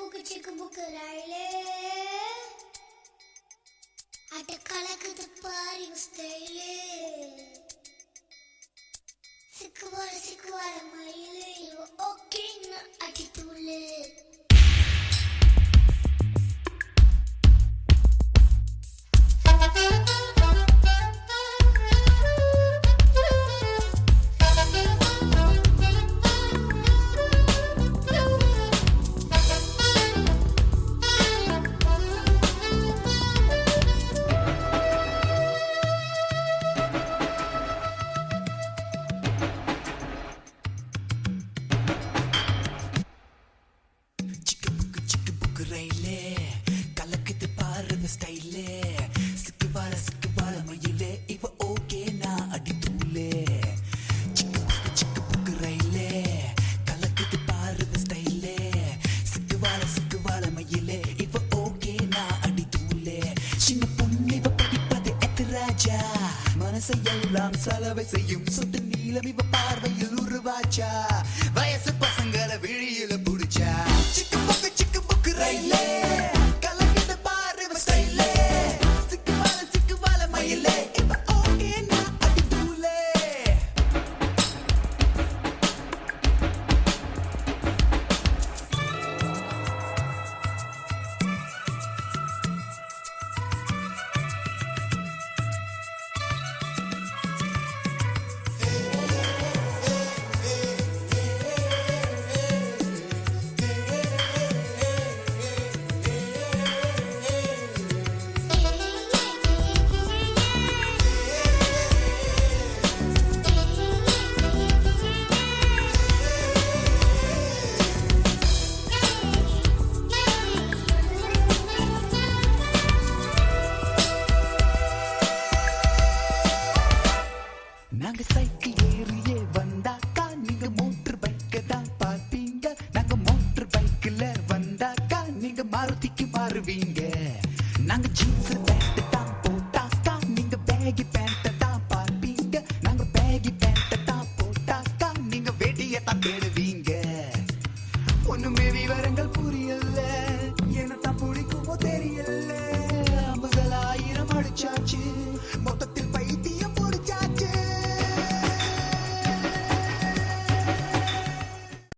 சிக்கு புக்கு ரயிலே அட கலக்குது பாரு ஸ்டைலே சிக்குவார மயிலே ஓகேன்னு அடித்தூளு கலக்குது பாரு ஸ்டைலே சிக்குவார மயிலே இவ ஓகே நான் அடி தூளே சிக்கு புக்கு ரயிலே கலக்குது பாரு ஸ்டைலே சிக்குவார மயிலே இவ ஓகே நான் அடி தூளே சின்ன பொண்ணு இவ படிப்பது எத்து ராஜா மனசை எல்லாம் செலவை செய்யும் சொட்டு நீளம் இவ பார்வை